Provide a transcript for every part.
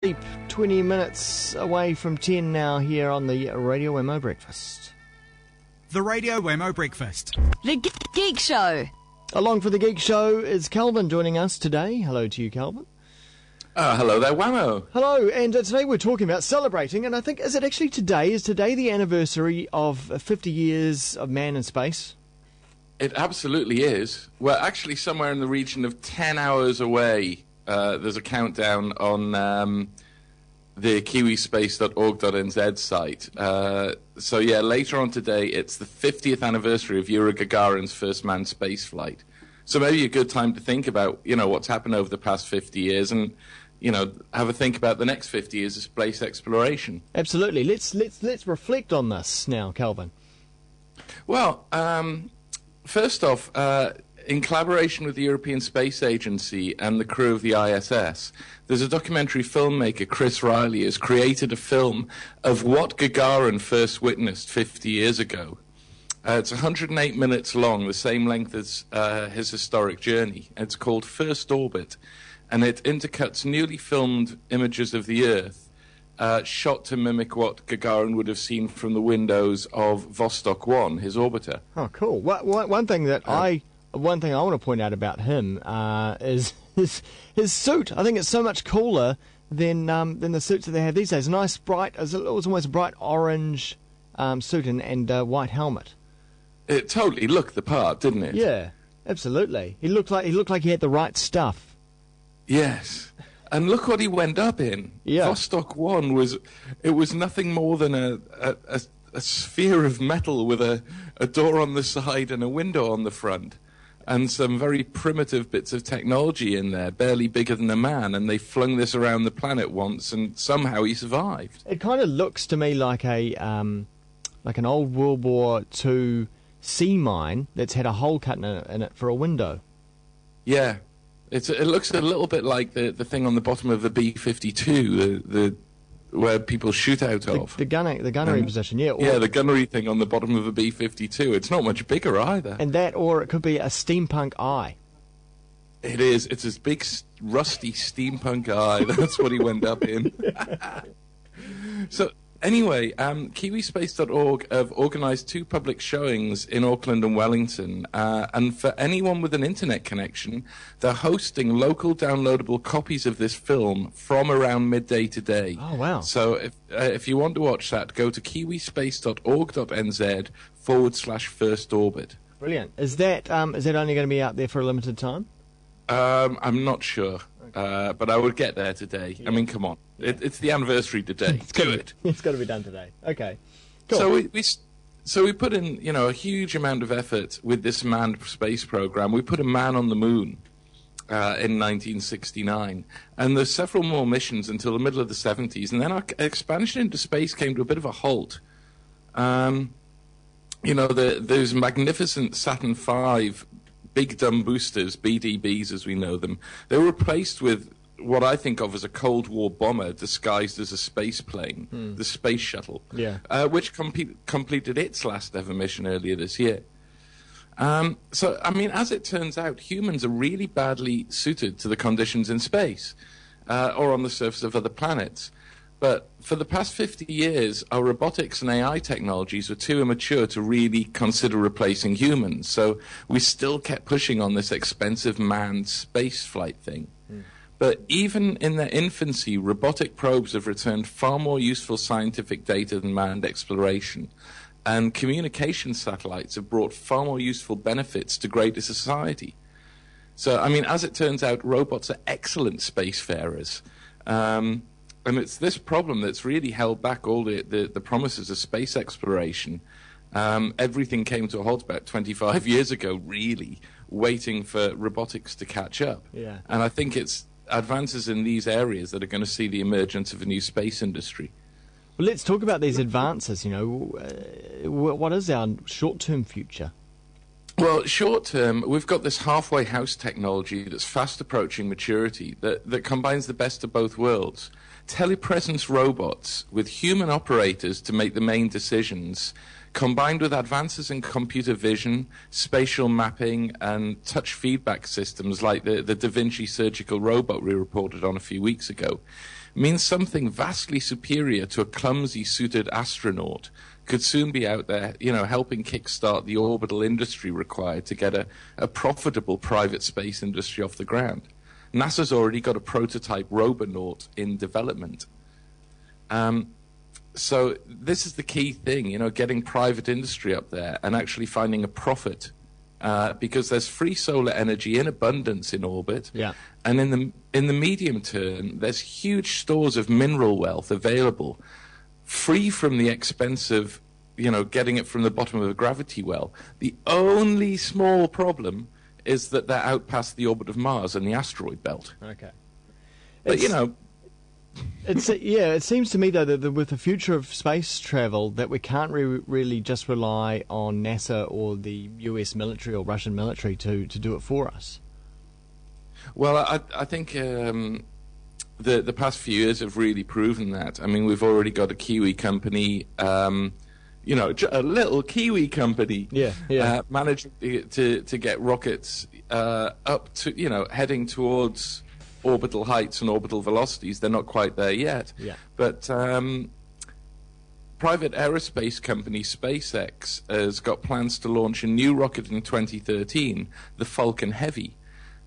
Sleep 20 minutes away from 10 now here on the Radio Wemo Breakfast. The Radio Wemo Breakfast. The Geek Show. Along for the Geek Show is Calvin joining us today. Hello to you, Calvin. Hello there, Wamo. Hello, and today we're talking about celebrating, and I think, is it actually today? Is today the anniversary of 50 years of man in space? It absolutely is. We're actually somewhere in the region of 10 hours away. There's a countdown on the kiwispace.org.nz site. So yeah, later on today, it's the 50th anniversary of Yuri Gagarin's first manned spaceflight. So maybe a good time to think about, what's happened over the past 50 years and, have a think about the next 50 years of space exploration. Absolutely. Let's reflect on this now, Calvin. Well, first off, in collaboration with the European Space Agency and the crew of the ISS, there's a documentary filmmaker, Chris Riley, has created a film of what Gagarin first witnessed 50 years ago. It's 108 minutes long, the same length as his historic journey. It's called First Orbit, and it intercuts newly filmed images of the Earth, shot to mimic what Gagarin would have seen from the windows of Vostok 1, his orbiter. Oh, cool. One thing I want to point out about him is his suit. I think it's so much cooler than the suits that they have these days. A nice bright, it was almost a bright orange suit and white helmet. It totally looked the part, didn't it? Yeah, absolutely. He looked like he had the right stuff. Yes. And look what he went up in. Yeah. Vostok 1 was nothing more than a sphere of metal with a door on the side and a window on the front. And some very primitive bits of technology in there, barely bigger than a man, and they flung this around the planet once, and somehow he survived. It kind of looks to me like an old World War II sea mine that's had a hole cut in it for a window. Yeah, it looks a little bit like the thing on the bottom of the B-52, the where people shoot out of. The gunnery position, yeah. Yeah, the gunnery thing on the bottom of a B-52. It's not much bigger either. And that, or it could be a steampunk eye. It is. It's this big, rusty steampunk eye. That's what he went up in. So, anyway, kiwispace.org have organised 2 public showings in Auckland and Wellington. And for anyone with an internet connection, they're hosting local downloadable copies of this film from around midday today. Oh, wow. So if you want to watch that, go to kiwispace.org.nz/first orbit. Brilliant. Is that only going to be out there for a limited time? I'm not sure. Okay. But I would get there today. Yeah. I mean, come on. Yeah. It's the anniversary today. It's got to be done today. Okay. Cool. So we put in, a huge amount of effort with this manned space program. We put a man on the moon in 1969, and there's several more missions until the middle of the 70s, and then our expansion into space came to a bit of a halt. Those magnificent Saturn V big dumb boosters, BDBs as we know them, they were replaced with what I think of as a Cold War bomber disguised as a space plane, the Space Shuttle, which completed its last ever mission earlier this year. So, I mean, as it turns out, humans are really badly suited to the conditions in space or on the surface of other planets. But for the past 50 years, our robotics and AI technologies were too immature to really consider replacing humans. So we still kept pushing on this expensive manned space flight thing. But even in their infancy, robotic probes have returned far more useful scientific data than manned exploration. And communication satellites have brought far more useful benefits to greater society. So, I mean, as it turns out, robots are excellent spacefarers. And it's this problem that's really held back all the promises of space exploration. Everything came to a halt about 25 years ago, really, waiting for robotics to catch up. Yeah. And I think it's advances in these areas that are going to see the emergence of a new space industry. Well, let's talk about these advances. What is our short-term future? Well, short term, we've got this halfway house technology that's fast approaching maturity that combines the best of both worlds. Telepresence robots with human operators to make the main decisions, combined with advances in computer vision, spatial mapping, and touch feedback systems like the Da Vinci surgical robot we reported on a few weeks ago, means something vastly superior to a clumsy suited astronaut could soon be out there, helping kickstart the orbital industry required to get a profitable private space industry off the ground. NASA's already got a prototype robonaut in development. So this is the key thing, getting private industry up there and actually finding a profit, because there's free solar energy in abundance in orbit. Yeah. And in the medium term, there's huge stores of mineral wealth available, free from the expense of, getting it from the bottom of a gravity well. The only small problem is that they're out past the orbit of Mars and the asteroid belt. Okay. But, it seems to me, though, that with the future of space travel, that we can't really just rely on NASA or the US military or Russian military to do it for us. Well, I think the past few years have really proven that. I mean, we've already got a Kiwi company, a little Kiwi company, managing to get rockets up to, heading towards orbital heights and orbital velocities. They're not quite there yet. Yeah. But private aerospace company SpaceX has got plans to launch a new rocket in 2013, the Falcon Heavy.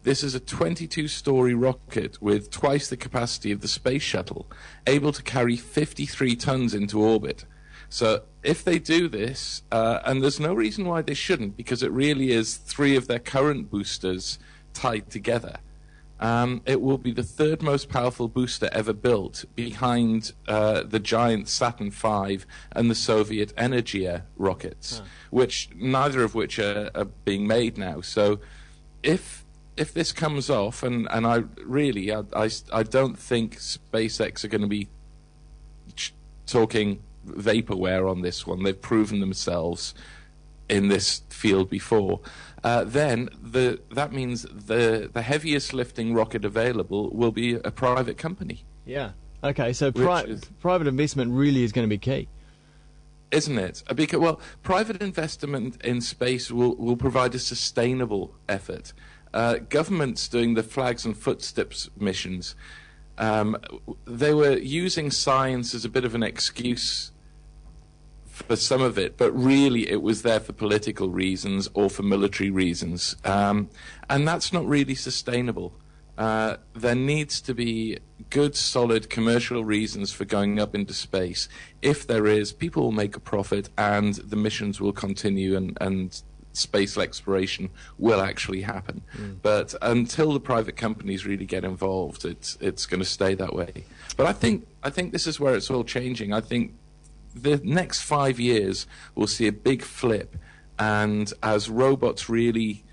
This is a 22-story rocket with twice the capacity of the space shuttle, able to carry 53 tons into orbit. So if they do this, and there's no reason why they shouldn't, because it really is 3 of their current boosters tied together, it will be the third most powerful booster ever built, behind the giant Saturn V and the Soviet Energia rockets, which neither of which are being made now. So if this comes off, and I don't think SpaceX are going to be talking vaporware on this one. They've proven themselves in this field before. Then that means the heaviest lifting rocket available will be a private company. Yeah. Okay, so private investment really is going to be key. Isn't it? Because, private investment in space will provide a sustainable effort. Governments doing the flags and footsteps missions, they were using science as a bit of an excuse for some of it, but really it was there for political reasons or for military reasons. And that's not really sustainable. There needs to be good, solid commercial reasons for going up into space. If there is, people will make a profit and the missions will continue and space exploration will actually happen. But until the private companies really get involved, it's going to stay that way. But I think this is where it's all changing. I think the next 5 years we'll see a big flip, and as robots really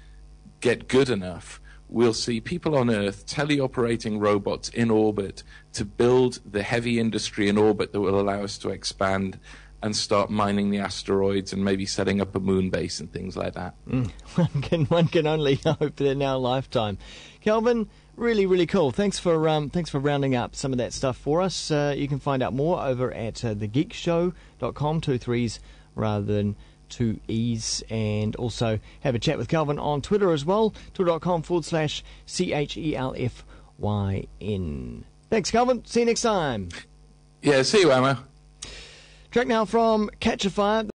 get good enough, we'll see people on Earth teleoperating robots in orbit to build the heavy industry in orbit that will allow us to expand and start mining the asteroids and maybe setting up a moon base and things like that. One can only hope that in our lifetime. Kelvin, really, really cool. Thanks for rounding up some of that stuff for us. You can find out more over at thegeekshow.com, 2 3s rather than 2 E's, and also have a chat with Kelvin on Twitter as well, twitter.com/CHELFYN. Thanks, Kelvin. See you next time. Yeah, see you, Emma. Track now from Catch a Fire.